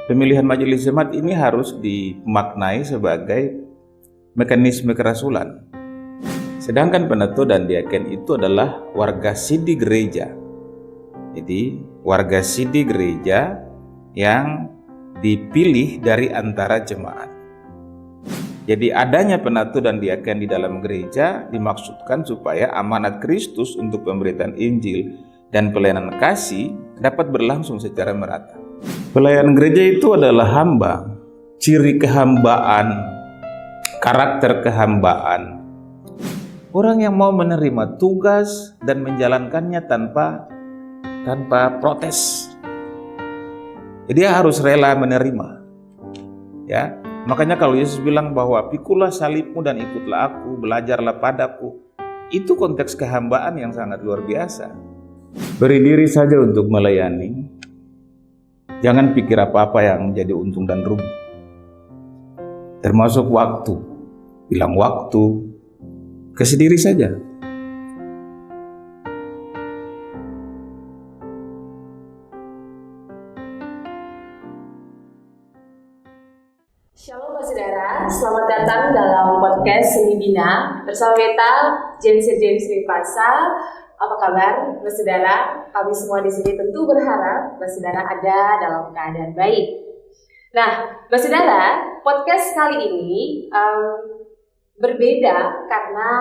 pemilihan majelis jemaat ini harus dimaknai sebagai mekanisme kerasulan. Sedangkan penatua dan diaken itu adalah warga sidi gereja. Jadi warga sidi gereja yang dipilih dari antara jemaat. Jadi adanya penatua dan diaken di dalam gereja dimaksudkan supaya amanat Kristus untuk pemberitaan Injil dan pelayanan kasih dapat berlangsung secara merata. Pelayanan gereja itu adalah hamba, ciri kehambaan, karakter kehambaan. Orang yang mau menerima tugas dan menjalankannya tanpa protes. Jadi dia harus rela menerima. Ya, makanya kalau Yesus bilang bahwa pikulah salibmu dan ikutlah aku, belajarlah padaku, itu konteks kehambaan yang sangat luar biasa. Beri diri saja untuk melayani. Jangan pikir apa-apa yang menjadi untung dan rugi. Termasuk waktu. Bilang waktu, kasih diri saja. Shalom saudara, selamat datang dalam podcast Seni Bina bersama Beta James Ripasa. Apa kabar, saudara? Kami semua di sini tentu berharap saudara ada dalam keadaan baik. Nah, saudara, podcast kali ini berbeda karena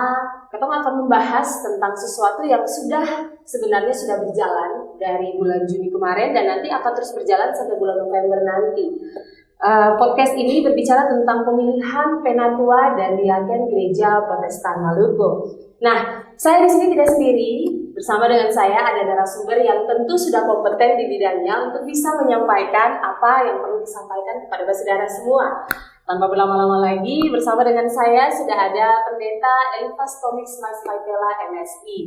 kita akan membahas tentang sesuatu yang sebenarnya sudah berjalan dari bulan Juni kemarin dan nanti akan terus berjalan sampai bulan November nanti. Podcast ini berbicara tentang pemilihan penatua dan diaken Gereja Protestan Maluku. Nah, saya di sini tidak sendiri. Bersama dengan saya ada narasumber yang tentu sudah kompeten di bidangnya untuk bisa menyampaikan apa yang perlu disampaikan kepada saudara semua. Tanpa berlama-lama lagi, bersama dengan saya sudah ada Pendeta Elifas Tomik Mas Maitela MSI.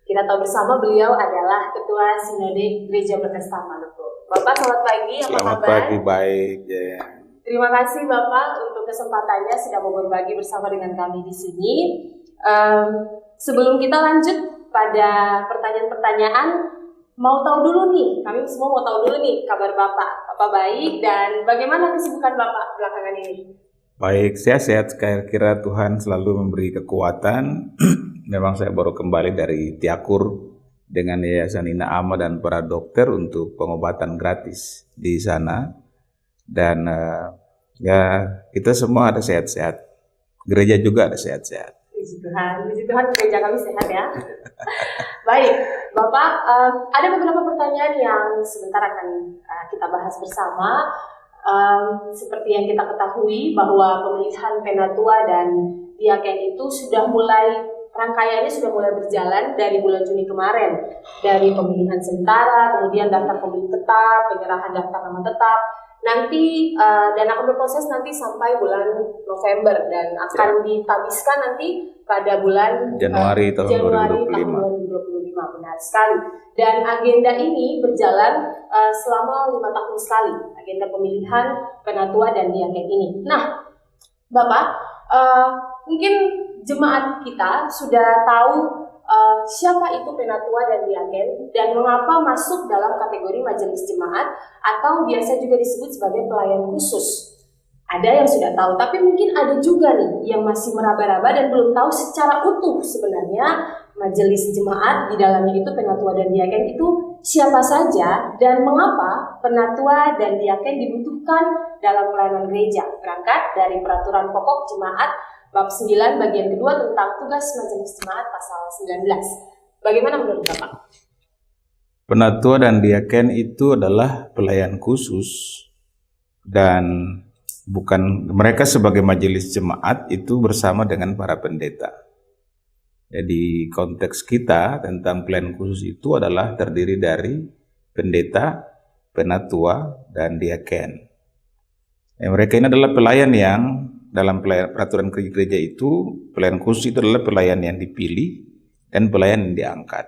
Kita tahu bersama beliau adalah Ketua Sinode Gereja Protestan Maluku. Bapak, selamat pagi, apa kabar? Selamat pagi, baik. Ya. Terima kasih Bapak untuk kesempatannya sudah mau berbagi bersama dengan kami di sini. Sebelum kita lanjut pada pertanyaan-pertanyaan, mau tahu dulu nih, kami semua mau tahu dulu nih kabar Bapak. Bapak baik dan bagaimana kesibukan Bapak belakangan ini? Baik, sehat-sehat. Kira-kira Tuhan selalu memberi kekuatan. Memang saya baru kembali dari Tiakur dengan Yayasan Ina Ama dan para dokter untuk pengobatan gratis di sana. Dan ya kita semua ada sehat-sehat. Gereja juga ada sehat-sehat. Puji Tuhan gereja kami sehat ya. Baik, Bapak, ada beberapa pertanyaan yang sebentar akan kita bahas bersama. Seperti yang kita ketahui bahwa pemilihan penatua dan diaken itu rangkaiannya sudah mulai berjalan dari bulan Juni kemarin. Dari pemilihan sementara, kemudian daftar pemilih tetap, penyerahan daftar nama tetap. Nanti dan akan berproses nanti sampai bulan November dan akan ditabiskan nanti pada bulan Januari tahun 2025. Benar sekali. Dan agenda ini berjalan selama 5 tahun sekali, agenda pemilihan penatua dan diaken ini. Nah, Bapak, mungkin jemaat kita sudah tahu siapa itu penatua dan diaken dan mengapa masuk dalam kategori majelis jemaat atau biasa juga disebut sebagai pelayan khusus. Ada yang sudah tahu, tapi mungkin ada juga nih yang masih meraba-raba dan belum tahu secara utuh sebenarnya majelis jemaat di dalamnya itu penatua dan diaken itu siapa saja dan mengapa penatua dan diaken dibutuhkan dalam pelayanan gereja. Berangkat dari peraturan pokok jemaat bab 9 bagian kedua tentang tugas majelis jemaat pasal 19. Bagaimana menurut Bapak? Penatua dan diaken itu adalah pelayan khusus dan bukan mereka sebagai majelis jemaat itu bersama dengan para pendeta. Jadi konteks kita tentang pelayan khusus itu adalah terdiri dari pendeta, penatua, dan diaken. Mereka ini adalah pelayan yang dalam peraturan gereja itu, pelayan khusus itu adalah pelayan yang dipilih dan pelayan yang diangkat.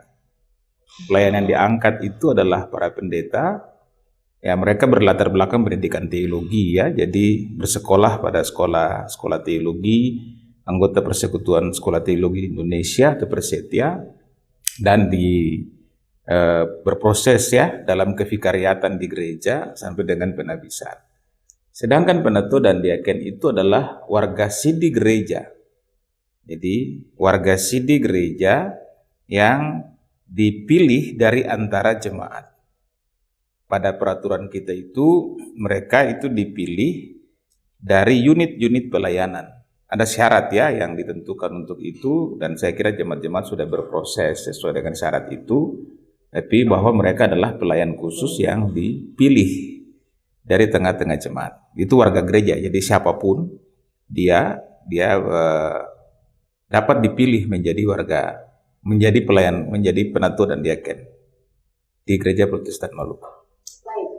Pelayan yang diangkat itu adalah para pendeta. Ya, mereka berlatar belakang pendidikan teologi ya, jadi bersekolah pada sekolah teologi, anggota Persekutuan Sekolah Teologi Indonesia atau Persetia, dan berproses ya dalam kevikariatan di gereja sampai dengan penabisan. Sedangkan penatua dan diaken itu adalah warga sidi gereja. Jadi warga sidi gereja yang dipilih dari antara jemaat. Pada peraturan kita itu mereka itu dipilih dari unit-unit pelayanan. Ada syarat ya yang ditentukan untuk itu, dan saya kira jemaat-jemaat sudah berproses sesuai dengan syarat itu. Tapi bahwa mereka adalah pelayan khusus yang dipilih dari tengah-tengah jemaat. Itu warga gereja. Jadi siapapun dia dapat dipilih menjadi pelayan, menjadi penatua dan diaken di Gereja Protestan Maluku. Baik.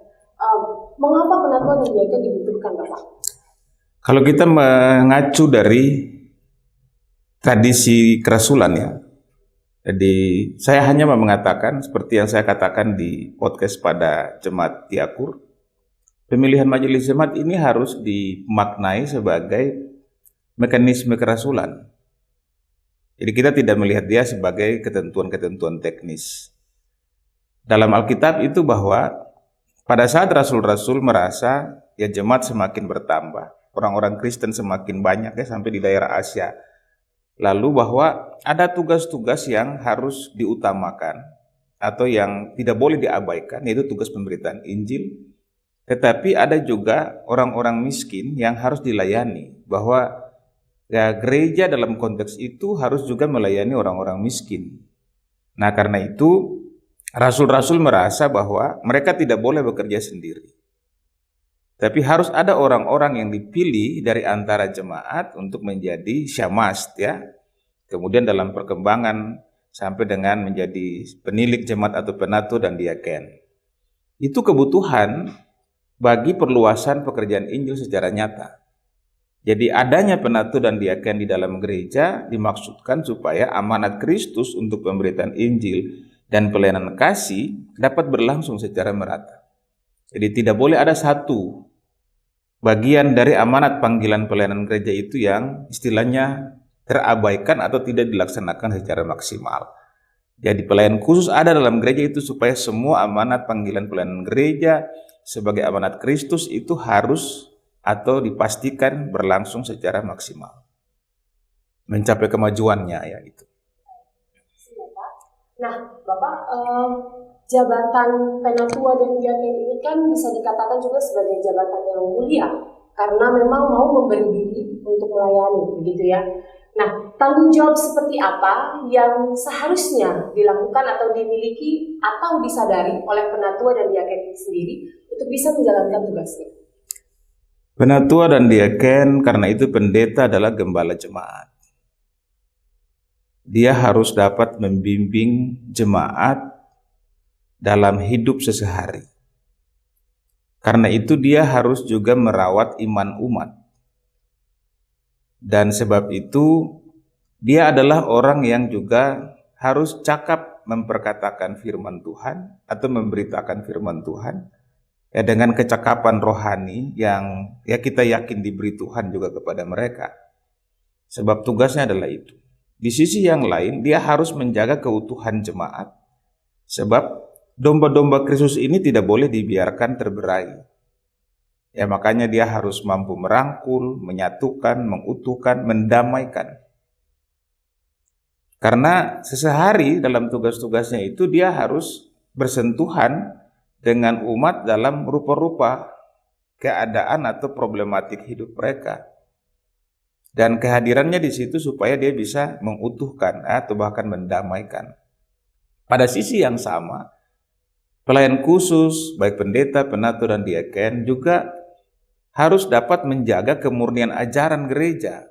Mengapa penatua dan diaken dibutuhkan, Bapak? Kalau kita mengacu dari tradisi kerasulan ya, jadi saya hanya mau mengatakan seperti yang saya katakan di podcast pada Jemaat Tiakur, pemilihan majelis jemaat ini harus dimaknai sebagai mekanisme kerasulan. Jadi kita tidak melihat dia sebagai ketentuan-ketentuan teknis. Dalam Alkitab itu bahwa pada saat rasul-rasul merasa ya jemaat semakin bertambah, orang-orang Kristen semakin banyak ya sampai di daerah Asia. Lalu bahwa ada tugas-tugas yang harus diutamakan atau yang tidak boleh diabaikan, yaitu tugas pemberitaan Injil. Tetapi ada juga orang-orang miskin yang harus dilayani, bahwa ya gereja dalam konteks itu harus juga melayani orang-orang miskin. Nah karena itu rasul-rasul merasa bahwa mereka tidak boleh bekerja sendiri. Tapi harus ada orang-orang yang dipilih dari antara jemaat untuk menjadi syamast ya. Kemudian dalam perkembangan sampai dengan menjadi penilik jemaat atau penatua dan diaken. Itu kebutuhan bagi perluasan pekerjaan Injil secara nyata. Jadi adanya penatua dan diaken di dalam gereja dimaksudkan supaya amanat Kristus untuk pemberitaan Injil dan pelayanan kasih dapat berlangsung secara merata. Jadi tidak boleh ada satu bagian dari amanat panggilan pelayanan gereja itu yang istilahnya terabaikan atau tidak dilaksanakan secara maksimal. Jadi pelayan khusus ada dalam gereja itu supaya semua amanat panggilan pelayanan gereja sebagai amanat Kristus itu harus atau dipastikan berlangsung secara maksimal. Mencapai kemajuannya ya itu. Nah, Bapak, jabatan penatua dan diaken ini kan bisa dikatakan juga sebagai jabatan yang mulia karena memang mau memberi diri untuk melayani, begitu ya. Nah, tanggung jawab seperti apa yang seharusnya dilakukan atau dimiliki atau disadari oleh penatua dan diaken ini sendiri untuk bisa menjalankan tugasnya? Penatua dan diaken karena itu pendeta adalah gembala jemaat. Dia harus dapat membimbing jemaat dalam hidup sehari-hari. Karena itu dia harus juga merawat iman umat. Dan sebab itu dia adalah orang yang juga harus cakap memperkatakan firman Tuhan atau memberitakan firman Tuhan ya, dengan kecakapan rohani yang ya kita yakin diberi Tuhan juga kepada mereka. Sebab tugasnya adalah itu. Di sisi yang lain dia harus menjaga keutuhan jemaat. Sebab domba-domba Kristus ini tidak boleh dibiarkan terberai. Ya makanya dia harus mampu merangkul, menyatukan, mengutuhkan, mendamaikan. Karena sehari dalam tugas-tugasnya itu dia harus bersentuhan dengan umat dalam rupa-rupa keadaan atau problematik hidup mereka. Dan kehadirannya di situ supaya dia bisa mengutuhkan atau bahkan mendamaikan. Pada sisi yang sama, pelayan khusus, baik pendeta, penatua, dan diaken juga harus dapat menjaga kemurnian ajaran gereja.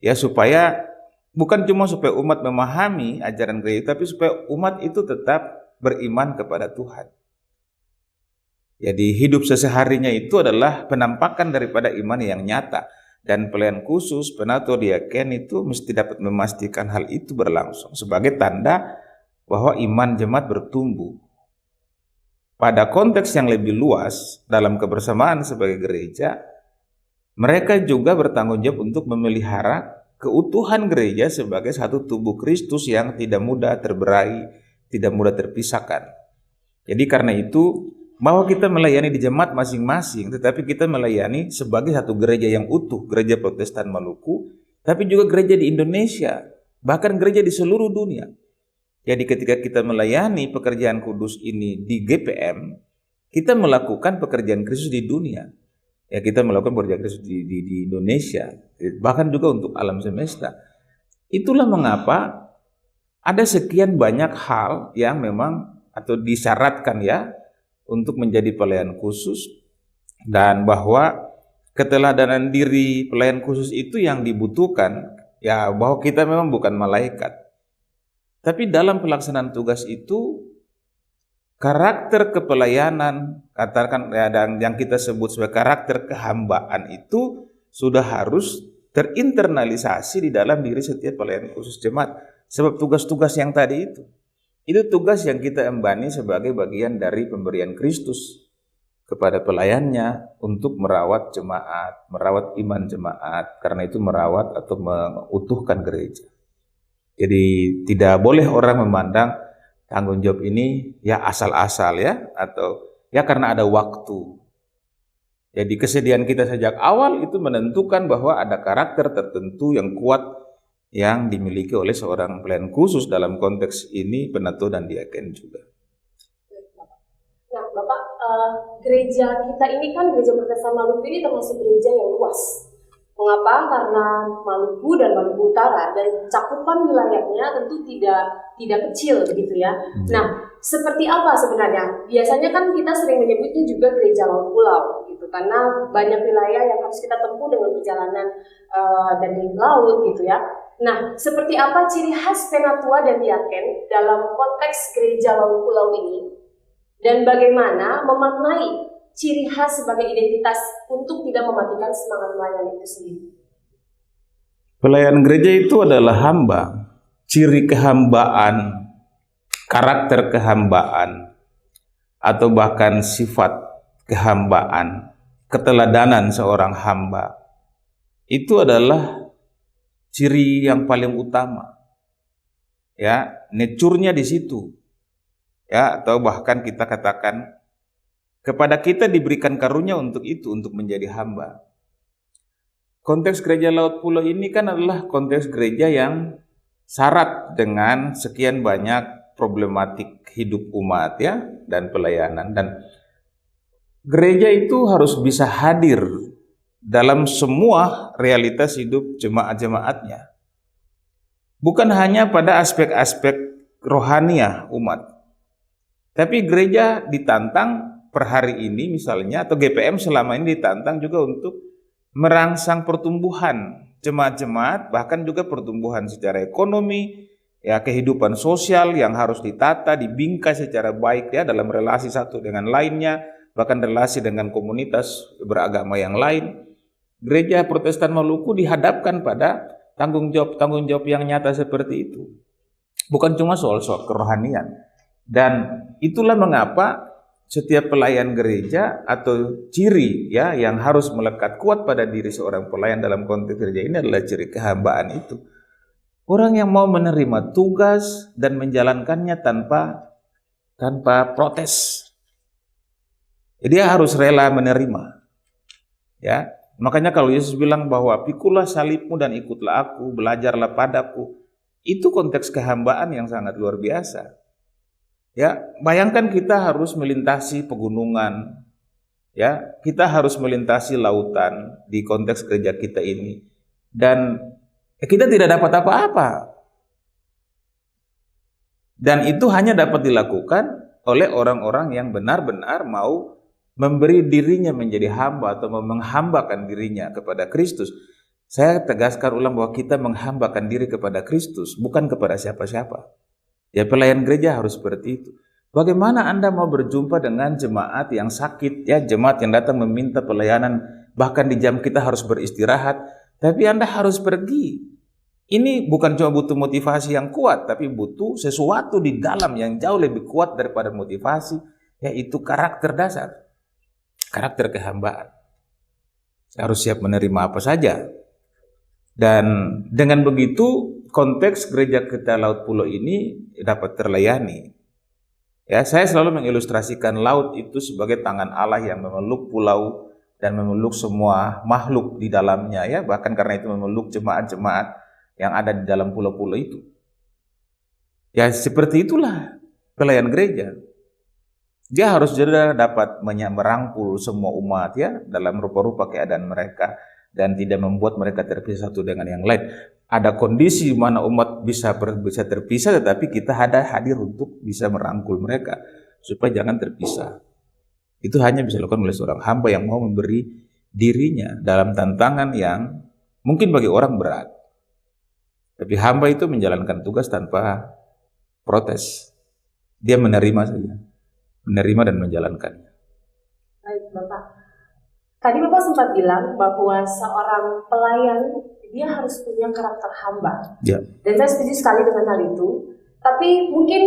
Ya, supaya bukan cuma supaya umat memahami ajaran gereja, tapi supaya umat itu tetap beriman kepada Tuhan. Jadi hidup seharinya itu adalah penampakan daripada iman yang nyata. Dan pelayan khusus, penatua, diaken itu mesti dapat memastikan hal itu berlangsung sebagai tanda bahwa iman jemaat bertumbuh. Pada konteks yang lebih luas dalam kebersamaan sebagai gereja, mereka juga bertanggung jawab untuk memelihara keutuhan gereja sebagai satu tubuh Kristus yang tidak mudah terberai, tidak mudah terpisahkan. Jadi karena itu bahwa kita melayani di jemaat masing-masing, tetapi kita melayani sebagai satu gereja yang utuh, gereja Protestan Maluku, tapi juga gereja di Indonesia, bahkan gereja di seluruh dunia. Jadi ketika kita melayani pekerjaan kudus ini di GPM, kita melakukan pekerjaan Kristus di dunia. Ya, kita melakukan pekerjaan Kristus di Indonesia, bahkan juga untuk alam semesta. Itulah mengapa ada sekian banyak hal yang memang atau disyaratkan ya untuk menjadi pelayan khusus, dan bahwa keteladanan diri pelayan khusus itu yang dibutuhkan, ya bahwa kita memang bukan malaikat. Tapi dalam pelaksanaan tugas itu, karakter kepelayanan, katakan ya, dan yang kita sebut sebagai karakter kehambaan itu sudah harus terinternalisasi di dalam diri setiap pelayan khusus jemaat. Sebab tugas-tugas yang tadi itu tugas yang kita embani sebagai bagian dari pemberian Kristus kepada pelayannya untuk merawat jemaat, merawat iman jemaat, karena itu merawat atau mengutuhkan gereja. Jadi tidak boleh orang memandang tanggung jawab ini ya asal-asal ya, atau ya karena ada waktu. Jadi kesediaan kita sejak awal itu menentukan bahwa ada karakter tertentu yang kuat yang dimiliki oleh seorang pelayan khusus, dalam konteks ini penatua dan diaken juga. Nah, Bapak, gereja kita ini kan gereja Protestan Maluku ini termasuk gereja yang luas. Mengapa? Karena Maluku dan Maluku Utara dan cakupan wilayahnya tentu tidak kecil begitu ya. Nah, seperti apa sebenarnya? Biasanya kan kita sering menyebutnya juga gereja laut pulau gitu, karena banyak wilayah yang harus kita tempuh dengan perjalanan dari laut gitu ya. Nah, seperti apa ciri khas penatua dan diaken dalam konteks gereja laut pulau ini, dan bagaimana memaknai ciri khas sebagai identitas untuk tidak mematikan semangat melayani itu sendiri? Pelayan gereja itu adalah hamba. Ciri kehambaan, karakter kehambaan, atau bahkan sifat kehambaan, keteladanan seorang hamba, itu adalah ciri yang paling utama. Ya, nature-nya di situ. Ya, atau bahkan kita katakan kepada kita diberikan karunia untuk itu, untuk menjadi hamba. Konteks gereja Laut Pulau ini kan adalah konteks gereja yang syarat dengan sekian banyak problematik hidup umat ya, dan pelayanan. Dan gereja itu harus bisa hadir dalam semua realitas hidup jemaat-jemaatnya. Bukan hanya pada aspek-aspek rohaniah umat. Tapi gereja ditantang per hari ini misalnya, atau GPM selama ini ditantang juga untuk merangsang pertumbuhan jemaat-jemaat, bahkan juga pertumbuhan secara ekonomi, ya kehidupan sosial yang harus ditata, dibingkai secara baik ya, dalam relasi satu dengan lainnya, bahkan relasi dengan komunitas beragama yang lain. Gereja Protestan Maluku dihadapkan pada tanggung jawab yang nyata seperti itu. Bukan cuma soal kerohanian. Dan itulah mengapa setiap pelayan gereja atau ciri ya yang harus melekat kuat pada diri seorang pelayan dalam konteks gereja ini adalah ciri kehambaan itu. Orang yang mau menerima tugas dan menjalankannya tanpa protes. Dia harus rela menerima. Ya, makanya kalau Yesus bilang bahwa pikulah salibmu dan ikutlah aku, belajarlah padaku, itu konteks kehambaan yang sangat luar biasa. Ya, bayangkan kita harus melintasi pegunungan, ya, kita harus melintasi lautan di konteks gereja kita ini, dan kita tidak dapat apa-apa. Dan itu hanya dapat dilakukan oleh orang-orang yang benar-benar mau memberi dirinya menjadi hamba atau menghambakan dirinya kepada Kristus. Saya tegaskan ulang bahwa kita menghambakan diri kepada Kristus, bukan kepada siapa-siapa. Ya, pelayan gereja harus seperti itu. Bagaimana Anda mau berjumpa dengan jemaat yang sakit, ya, jemaat yang datang meminta pelayanan, bahkan di jam kita harus beristirahat, tapi Anda harus pergi. Ini bukan cuma butuh motivasi yang kuat, tapi butuh sesuatu di dalam yang jauh lebih kuat daripada motivasi, yaitu karakter dasar, karakter kehambaan. Harus siap menerima apa saja. Dan dengan begitu konteks gereja kita Laut Pulau ini dapat terlayani. Ya, saya selalu mengilustrasikan laut itu sebagai tangan Allah yang memeluk pulau dan memeluk semua makhluk di dalamnya, ya, bahkan karena itu memeluk jemaat-jemaat yang ada di dalam pulau-pulau itu. Ya, seperti itulah pelayan gereja. Dia harus juga dapat merangkul semua umat, ya, dalam rupa-rupa keadaan mereka dan tidak membuat mereka terpisah satu dengan yang lain. Ada kondisi di mana umat bisa terpisah, tetapi kita hadir untuk bisa merangkul mereka supaya jangan terpisah. Itu hanya bisa dilakukan oleh seorang hamba yang mau memberi dirinya dalam tantangan yang mungkin bagi orang berat. Tapi hamba itu menjalankan tugas tanpa protes. Dia menerima saja, menerima dan menjalankannya. Baik, Bapak. Tadi Bapak sempat bilang bahwa seorang pelayan dia harus punya karakter hamba. Ya. Dan saya setuju sekali dengan hal itu. Tapi mungkin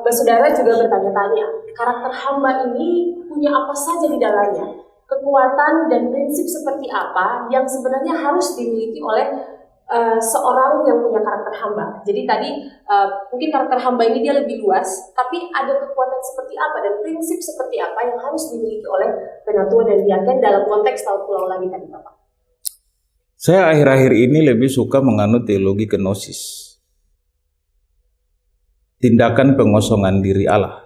saudara juga bertanya-tanya, karakter hamba ini punya apa saja di dalamnya? Kekuatan dan prinsip seperti apa yang sebenarnya harus dimiliki oleh seorang yang punya karakter hamba. Jadi tadi mungkin karakter hamba ini dia lebih luas, tapi ada kekuatan seperti apa dan prinsip seperti apa yang harus dimiliki oleh penatua dan diaken dalam konteks tahun pulau lagi tadi, Bapak. Saya akhir-akhir ini lebih suka menganut teologi kenosis. Tindakan pengosongan diri Allah.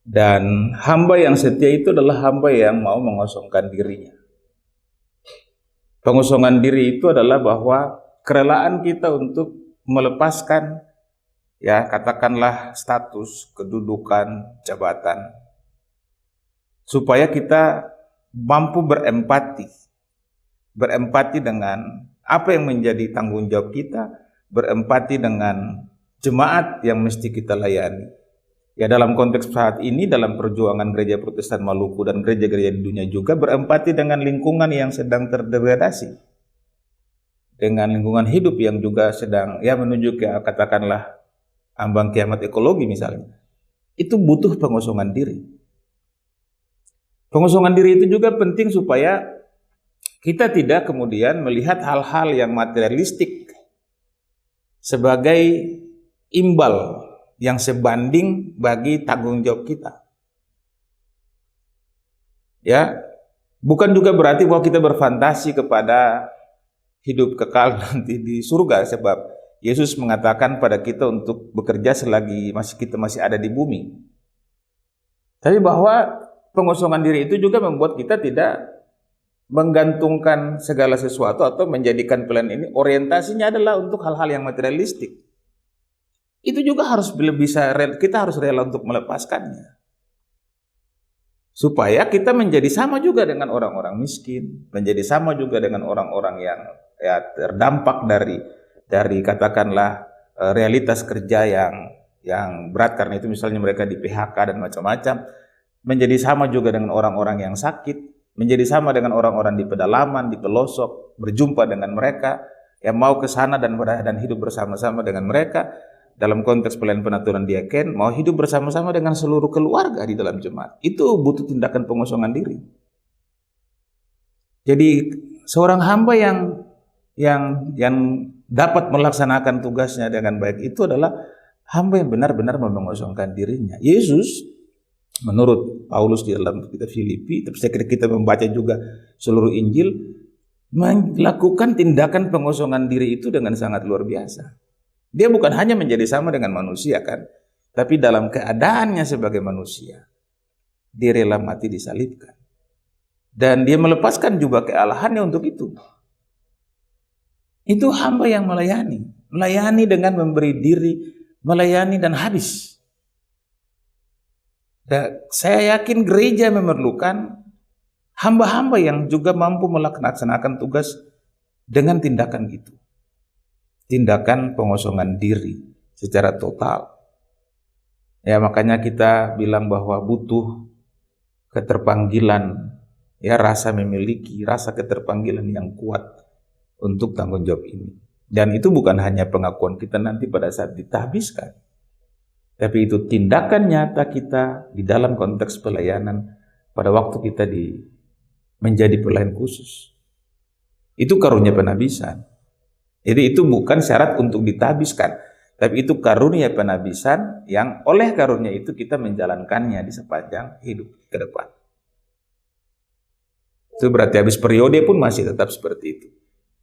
Dan hamba yang setia itu adalah hamba yang mau mengosongkan dirinya. Pengosongan diri itu adalah bahwa kerelaan kita untuk melepaskan, ya, katakanlah status, kedudukan, jabatan, supaya kita mampu berempati dengan apa yang menjadi tanggung jawab kita, berempati dengan jemaat yang mesti kita layani. Ya, dalam konteks saat ini, dalam perjuangan gereja Protestan Maluku dan gereja-gereja di dunia juga berempati dengan lingkungan yang sedang terdegradasi, dengan lingkungan hidup yang juga sedang, ya, menuju ke katakanlah ambang kiamat ekologi misalnya. Itu butuh pengosongan diri. Pengosongan diri itu juga penting supaya kita tidak kemudian melihat hal-hal yang materialistik sebagai imbal yang sebanding bagi tanggung jawab kita. Ya, bukan juga berarti bahwa kita berfantasi kepada hidup kekal nanti di surga, sebab Yesus mengatakan pada kita untuk bekerja selagi kita masih ada di bumi. Tapi bahwa pengosongan diri itu juga membuat kita tidak menggantungkan segala sesuatu atau menjadikan plan ini orientasinya adalah untuk hal-hal yang materialistik. Itu juga kita harus rela untuk melepaskannya. Supaya kita menjadi sama juga dengan orang-orang miskin, menjadi sama juga dengan orang-orang yang, ya, terdampak dari katakanlah realitas kerja yang berat, karena itu misalnya mereka di PHK dan macam-macam, menjadi sama juga dengan orang-orang yang sakit, menjadi sama dengan orang-orang di pedalaman, di pelosok, berjumpa dengan mereka, yang mau ke sana dan hidup bersama-sama dengan mereka. Dalam konteks pelayan penaturan diaken, mau hidup bersama-sama dengan seluruh keluarga di dalam jemaat. Itu butuh tindakan pengosongan diri. Jadi seorang hamba yang dapat melaksanakan tugasnya dengan baik itu adalah hamba yang benar-benar mengosongkan dirinya. Yesus menurut Paulus di dalam kitab Filipi, tapi saya kira kita membaca juga seluruh Injil, melakukan tindakan pengosongan diri itu dengan sangat luar biasa. Dia bukan hanya menjadi sama dengan manusia, kan, tapi dalam keadaannya sebagai manusia, dia rela mati disalibkan. Dan dia melepaskan juga kealahannya untuk itu. Itu hamba yang melayani dengan memberi diri, melayani dan habis. Dan saya yakin gereja memerlukan hamba-hamba yang juga mampu melaksanakan tugas dengan tindakan itu. Tindakan pengosongan diri secara total. Ya, makanya kita bilang bahwa butuh keterpanggilan, ya, rasa memiliki rasa keterpanggilan yang kuat untuk tanggung jawab ini. Dan itu bukan hanya pengakuan kita nanti pada saat ditahbiskan, tapi itu tindakan nyata kita di dalam konteks pelayanan pada waktu kita menjadi pelayan khusus. Itu karunia penahbisan. Jadi itu bukan syarat untuk ditahbiskan. Tapi itu karunia penabisan yang oleh karunia itu kita menjalankannya di sepanjang hidup ke depan. Itu berarti habis periode pun masih tetap seperti itu.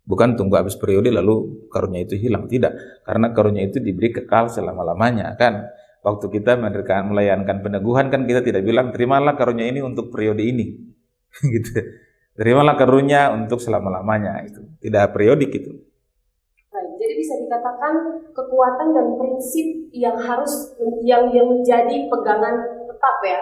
Bukan tunggu habis periode lalu karunia itu hilang. Tidak. Karena karunia itu diberi kekal selama-lamanya. Kan waktu kita melayankan peneguhan kan kita tidak bilang terimalah karunia ini untuk periode ini. Gitu. Terimalah karunia untuk selama-lamanya. Itu tidak periodik itu. Baik, jadi bisa dikatakan kekuatan dan prinsip yang menjadi pegangan tetap ya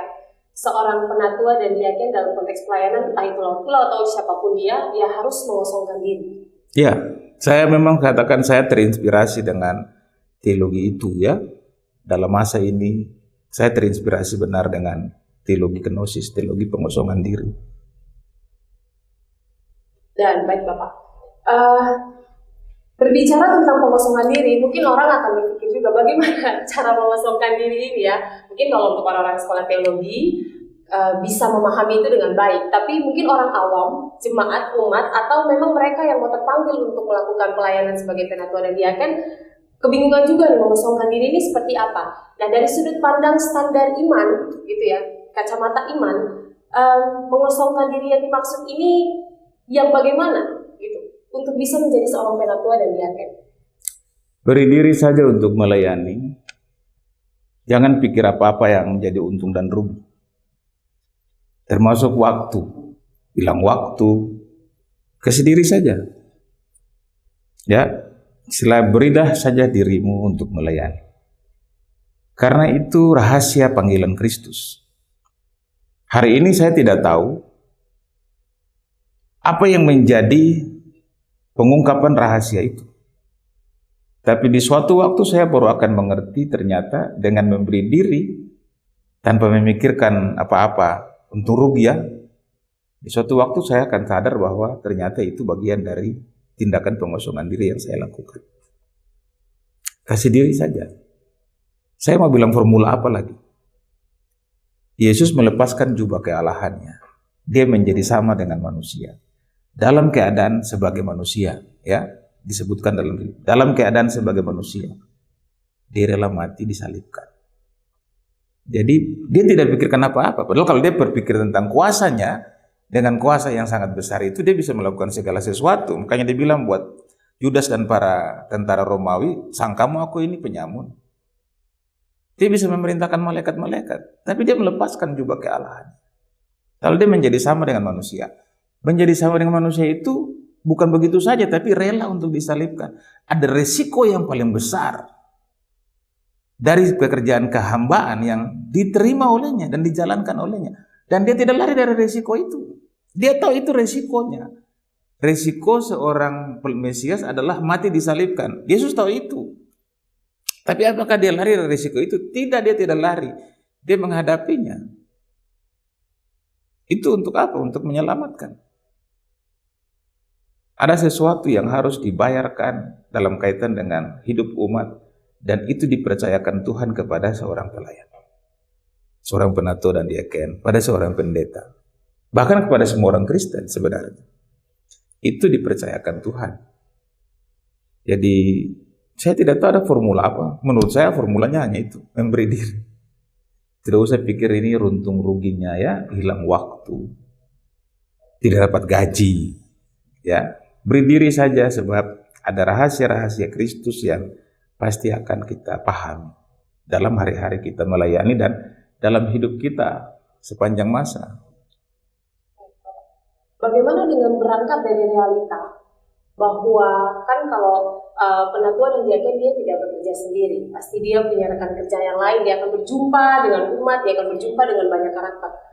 seorang penatua dan diaken dalam konteks pelayanan, entah itu laut-pulau atau siapapun dia harus mengosongkan diri. Ya, saya memang katakan saya terinspirasi dengan teologi itu ya. Dalam masa ini saya terinspirasi benar dengan teologi kenosis, teologi pengosongan diri. Dan baik Bapak, berbicara tentang pengosongan diri, mungkin orang akan berpikir juga bagaimana cara mengosongkan diri ini ya. Mungkin kalau untuk orang-orang sekolah teologi bisa memahami itu dengan baik, tapi mungkin orang awam, jemaat, umat, atau memang mereka yang mau terpanggil untuk melakukan pelayanan sebagai penatua dan diaken, kebingungan juga nih mengosongkan diri ini seperti apa. Nah, dari sudut pandang standar iman, gitu ya, kacamata iman, mengosongkan diri yang dimaksud ini yang bagaimana gitu untuk bisa menjadi seorang penatua dan diaken? Beri diri saja untuk melayani. Jangan pikir apa-apa yang menjadi untung dan rugi. Termasuk waktu. Bilang waktu. Kasih diri saja. Ya, berilah saja dirimu untuk melayani. Karena itu rahasia panggilan Kristus. Hari ini saya tidak tahu apa yang menjadi pengungkapan rahasia itu. Tapi di suatu waktu saya baru akan mengerti ternyata dengan memberi diri tanpa memikirkan apa-apa untung rugi ya. Di suatu waktu saya akan sadar bahwa ternyata itu bagian dari tindakan pengosongan diri yang saya lakukan. Kasih diri saja. Saya mau bilang formula apa lagi? Yesus melepaskan jubah kealahannya. Dia menjadi sama dengan manusia. Dalam keadaan sebagai manusia, ya, disebutkan dalam keadaan sebagai manusia, dia rela mati disalibkan. Jadi dia tidak pikirkan apa-apa. Padahal kalau dia berpikir tentang kuasanya, dengan kuasa yang sangat besar itu dia bisa melakukan segala sesuatu. Makanya dia bilang buat Yudas dan para tentara Romawi, sangkamu aku ini penyamun. Dia bisa memerintahkan malaikat-malaikat, tapi dia melepaskan jubah kealahan. Lalu dia menjadi sama dengan manusia. Menjadi sama dengan manusia itu bukan begitu saja, tapi rela untuk disalibkan. Ada resiko yang paling besar dari pekerjaan kehambaan yang diterima olehnya dan dijalankan olehnya. Dan dia tidak lari dari resiko itu. Dia tahu itu resikonya. Resiko seorang Mesias adalah mati disalibkan. Yesus tahu itu. Tapi apakah dia lari dari resiko itu? Tidak, dia tidak lari. Dia menghadapinya. Itu untuk apa? Untuk menyelamatkan. Ada sesuatu yang harus dibayarkan dalam kaitan dengan hidup umat, dan itu dipercayakan Tuhan kepada seorang pelayan, seorang penatua dan diaken, pada seorang pendeta, bahkan kepada semua orang Kristen sebenarnya. Itu dipercayakan Tuhan. Jadi saya tidak tahu ada formula apa. Menurut saya formulanya hanya itu, memberi diri. Tidak usah pikir ini untung ruginya ya, hilang waktu, tidak dapat gaji, ya. Beri diri saja sebab ada rahasia-rahasia Kristus yang pasti akan kita pahami dalam hari-hari kita melayani dan dalam hidup kita sepanjang masa. Bagaimana dengan berangkat dari realita bahwa kan kalau penatua dan diaken dia tidak bekerja sendiri, pasti dia punya rekan kerja yang lain, dia akan berjumpa dengan umat, dia akan berjumpa dengan banyak karakter.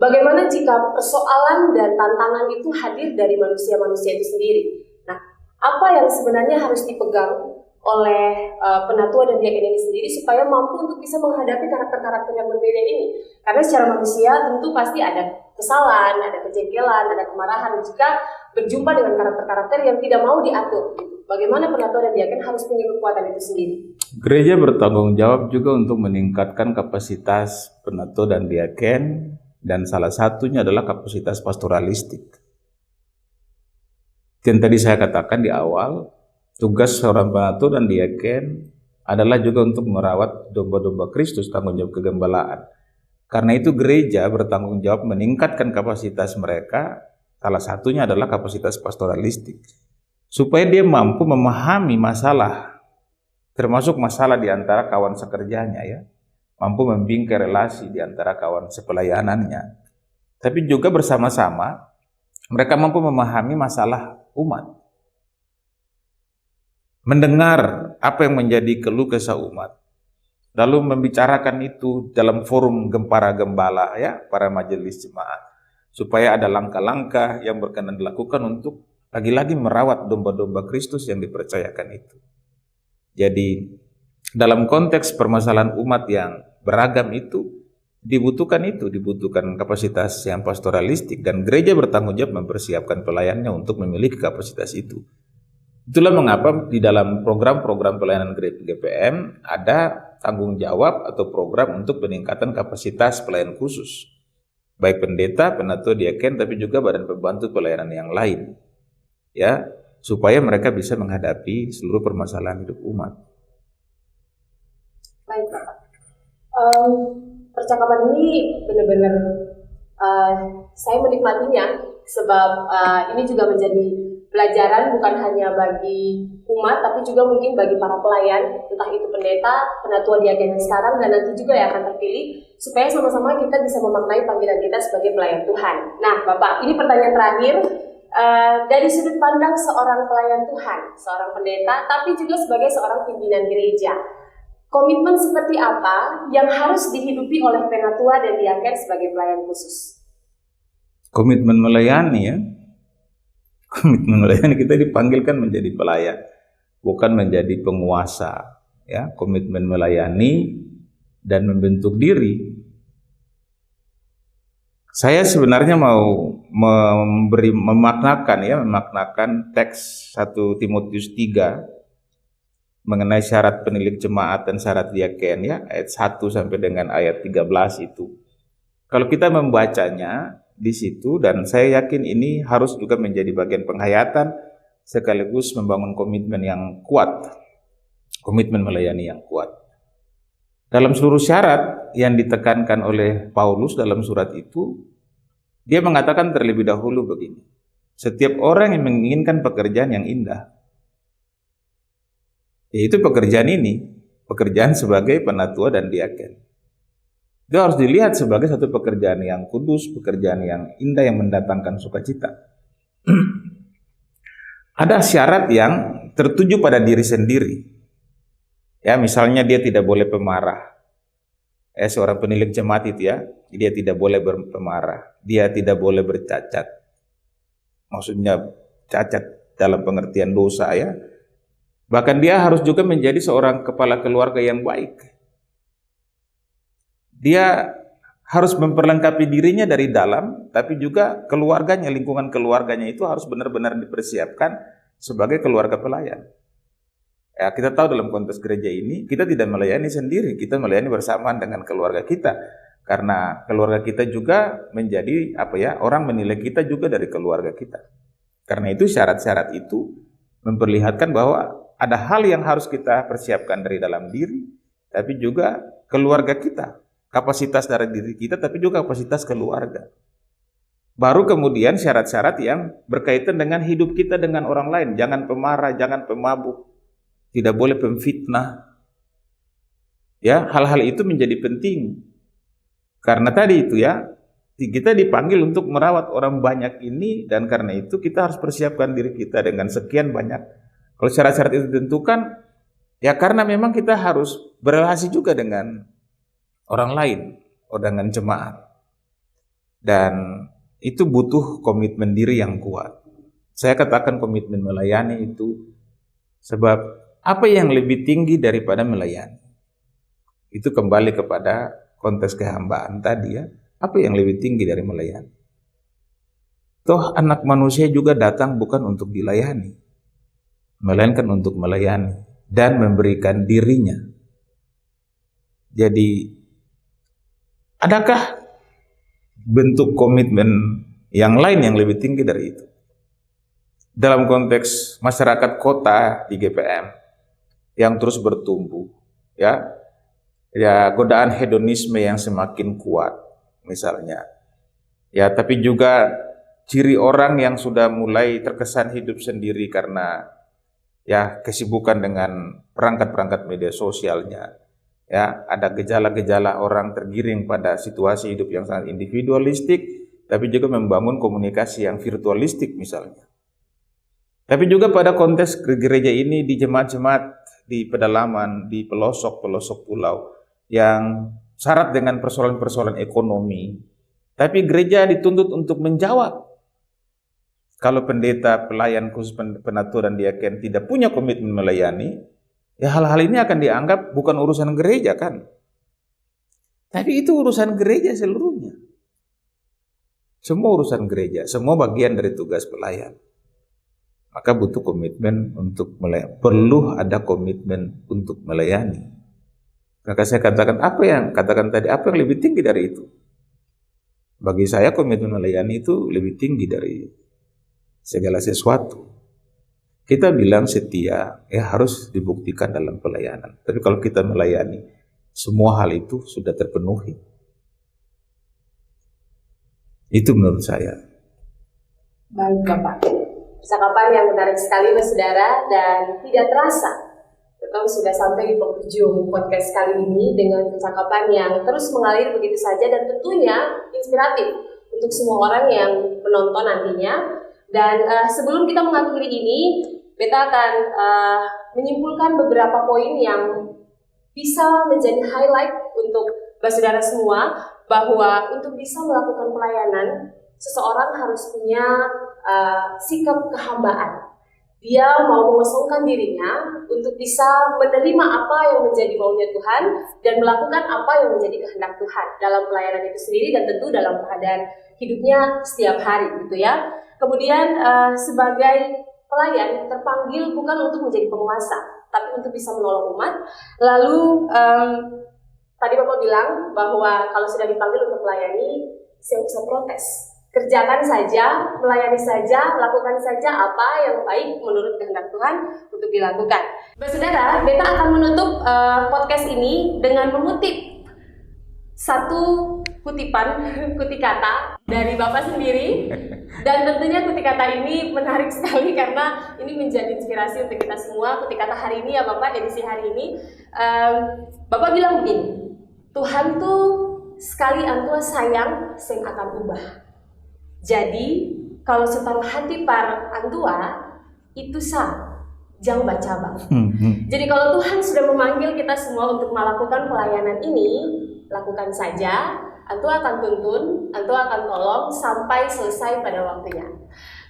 Bagaimana jika persoalan dan tantangan itu hadir dari manusia-manusia itu sendiri? Nah, apa yang sebenarnya harus dipegang oleh penatua dan diaken ini sendiri supaya mampu untuk bisa menghadapi karakter-karakter yang berbeda ini? Karena secara manusia tentu pasti ada kesalahan, ada kejengkelan, ada kemarahan jika berjumpa dengan karakter-karakter yang tidak mau diatur. Bagaimana penatua dan diaken harus punya kekuatan itu sendiri? Gereja bertanggung jawab juga untuk meningkatkan kapasitas penatua dan diaken, dan salah satunya adalah kapasitas pastoralistik. Yang tadi saya katakan di awal, tugas seorang penatua dan diaken adalah juga untuk merawat domba-domba Kristus, tanggung jawab kegembalaan. Karena itu gereja bertanggung jawab meningkatkan kapasitas mereka, salah satunya adalah kapasitas pastoralistik, supaya dia mampu memahami masalah, termasuk masalah di antara kawan sekerjanya, ya, mampu membingkai relasi di antara kawan sepelayanannya. Tapi juga bersama-sama mereka mampu memahami masalah umat, mendengar apa yang menjadi keluh kesah umat, lalu membicarakan itu dalam forum gempara gembala, ya, para majelis jemaat, supaya ada langkah-langkah yang berkenan dilakukan untuk lagi-lagi merawat domba-domba Kristus yang dipercayakan itu. Jadi dalam konteks permasalahan umat yang beragam dibutuhkan kapasitas yang pastoralistik, dan gereja bertanggung jawab mempersiapkan pelayannya untuk memiliki kapasitas itu. Itulah mengapa di dalam program-program pelayanan GPM ada tanggung jawab atau program untuk peningkatan kapasitas pelayan khusus, baik pendeta, penatua, diaken, tapi juga badan pembantu pelayanan yang lain, ya, supaya mereka bisa menghadapi seluruh permasalahan hidup umat. Baik, Bapak. Percakapan ini benar-benar saya menikmatinya, sebab ini juga menjadi pelajaran bukan hanya bagi umat, tapi juga mungkin bagi para pelayan, entah itu pendeta, penatua diaken yang sekarang, dan nanti juga yang akan terpilih, supaya sama-sama kita bisa memaknai panggilan kita sebagai pelayan Tuhan. Nah, Bapak, ini pertanyaan terakhir. Dari sudut pandang seorang pelayan Tuhan, seorang pendeta, tapi juga sebagai seorang pimpinan gereja, komitmen seperti apa yang harus dihidupi oleh penatua dan diaken sebagai pelayan khusus? Komitmen melayani, ya. Komitmen melayani, kita dipanggilkan menjadi pelayan, bukan menjadi penguasa, ya. Komitmen melayani dan membentuk diri. Saya sebenarnya mau memaknakan teks 1 Timotius 3 mengenai syarat penilik jemaat dan syarat diaken, ya, ayat 1 sampai dengan ayat 13 itu. Kalau kita membacanya di situ, dan saya yakin ini harus juga menjadi bagian penghayatan sekaligus membangun komitmen yang kuat, komitmen melayani yang kuat. Dalam seluruh syarat yang ditekankan oleh Paulus dalam surat itu, dia mengatakan terlebih dahulu begini: setiap orang yang menginginkan pekerjaan yang indah, yaitu pekerjaan ini, pekerjaan sebagai penatua dan diaken, itu harus dilihat sebagai satu pekerjaan yang kudus, pekerjaan yang indah, yang mendatangkan sukacita. Ada syarat yang tertuju pada diri sendiri. Ya, misalnya dia tidak boleh pemarah. Seorang penilik jemaat itu, ya, dia tidak boleh berpemarah, dia tidak boleh bercacat. Maksudnya cacat dalam pengertian dosa, ya. Bahkan dia harus juga menjadi seorang kepala keluarga yang baik. Dia harus memperlengkapi dirinya dari dalam, tapi juga keluarganya, lingkungan keluarganya itu harus benar-benar dipersiapkan sebagai keluarga pelayan. Ya, kita tahu dalam konteks gereja ini, kita tidak melayani sendiri, kita melayani bersamaan dengan keluarga kita. Karena keluarga kita juga menjadi, orang menilai kita juga dari keluarga kita. Karena itu syarat-syarat itu memperlihatkan bahwa ada hal yang harus kita persiapkan dari dalam diri, tapi juga keluarga kita. Kapasitas dari diri kita, tapi juga kapasitas keluarga. Baru kemudian syarat-syarat yang berkaitan dengan hidup kita dengan orang lain. Jangan pemarah, jangan pemabuk, tidak boleh pemfitnah. Ya, hal-hal itu menjadi penting. Karena tadi itu, ya, kita dipanggil untuk merawat orang banyak ini, dan karena itu kita harus persiapkan diri kita dengan sekian banyak. Kalau syarat-syarat itu ditentukan, ya karena memang kita harus berrelasi juga dengan orang lain, dengan jemaat. Dan itu butuh komitmen diri yang kuat. Saya katakan komitmen melayani itu sebab apa yang lebih tinggi daripada melayani? Itu kembali kepada konteks kehambaan tadi, ya. Apa yang lebih tinggi dari melayani? Toh anak manusia juga datang bukan untuk dilayani, melainkan untuk melayani dan memberikan dirinya. Jadi, adakah bentuk komitmen yang lain yang lebih tinggi dari itu? Dalam konteks masyarakat kota di GPM, yang terus bertumbuh, ya. Ya, godaan hedonisme yang semakin kuat misalnya. Ya, tapi juga ciri orang yang sudah mulai terkesan hidup sendiri karena ya kesibukan dengan perangkat-perangkat media sosialnya. Ya, ada gejala-gejala orang tergiring pada situasi hidup yang sangat individualistik, tapi juga membangun komunikasi yang virtualistik misalnya. Tapi juga pada konteks gereja ini di jemaat-jemaat di pedalaman, di pelosok-pelosok pulau yang syarat dengan persoalan-persoalan ekonomi, tapi gereja dituntut untuk menjawab. Kalau pendeta, pelayan khusus penatua dan diaken tidak punya komitmen melayani, ya hal-hal ini akan dianggap bukan urusan gereja kan. Tapi itu urusan gereja seluruhnya. Semua urusan gereja, semua bagian dari tugas pelayan. Maka butuh komitmen untuk melayani. Perlu ada komitmen untuk melayani. Maka saya katakan apa yang lebih tinggi dari itu? Bagi saya komitmen melayani itu lebih tinggi dari segala sesuatu. Kita bilang setia, harus dibuktikan dalam pelayanan. Tapi kalau kita melayani, semua hal itu sudah terpenuhi. Itu menurut saya. Baik Bapak, percakapan yang menarik sekali saudara, dan tidak terasa kita sudah sampai di penghujung podcast kali ini dengan percakapan yang terus mengalir begitu saja dan tentunya inspiratif untuk semua orang yang menonton nantinya. Dan sebelum kita mengakhiri ini, Beta akan menyimpulkan beberapa poin yang bisa menjadi highlight untuk saudara semua, bahwa untuk bisa melakukan pelayanan, seseorang harus punya sikap kehambaan. Dia mau mengosongkan dirinya untuk bisa menerima apa yang menjadi maunya Tuhan dan melakukan apa yang menjadi kehendak Tuhan dalam pelayanan itu sendiri, dan tentu dalam keadaan hidupnya setiap hari gitu ya. Kemudian sebagai pelayan terpanggil bukan untuk menjadi penguasa, tapi untuk bisa menolong umat. Lalu tadi Bapak bilang bahwa kalau sudah dipanggil untuk melayani, saya bisa protes. Kerjakan saja, melayani saja, lakukan saja apa yang baik menurut kehendak Tuhan untuk dilakukan. Saudara, Beta akan menutup podcast ini dengan mengutip satu kutikata dari Bapak sendiri. Dan tentunya kutikata ini menarik sekali karena ini menjadi inspirasi untuk kita semua. Kutikata hari ini ya Bapak, edisi hari ini. Bapak bilang begini, Tuhan tuh sekali antua sayang, sing akan ubah. Jadi, kalau separuh hati par antua, itu sah, jangan baca bang. Jadi kalau Tuhan sudah memanggil kita semua untuk melakukan pelayanan ini, lakukan saja. Antua akan tuntun, antua akan tolong sampai selesai pada waktunya.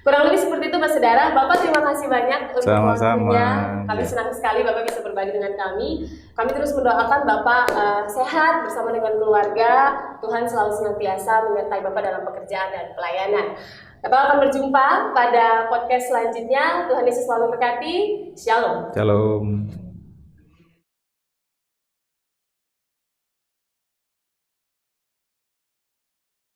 Kurang lebih seperti itu Pak Saudara. Bapak terima kasih banyak untuk waktunya. Kami senang sekali Bapak bisa berbagi dengan kami. Kami terus mendoakan Bapak sehat bersama dengan keluarga. Tuhan selalu senantiasa menyertai Bapak dalam pekerjaan dan pelayanan. Bapak akan berjumpa pada podcast selanjutnya. Tuhan Yesus selalu berkati. Shalom. Shalom.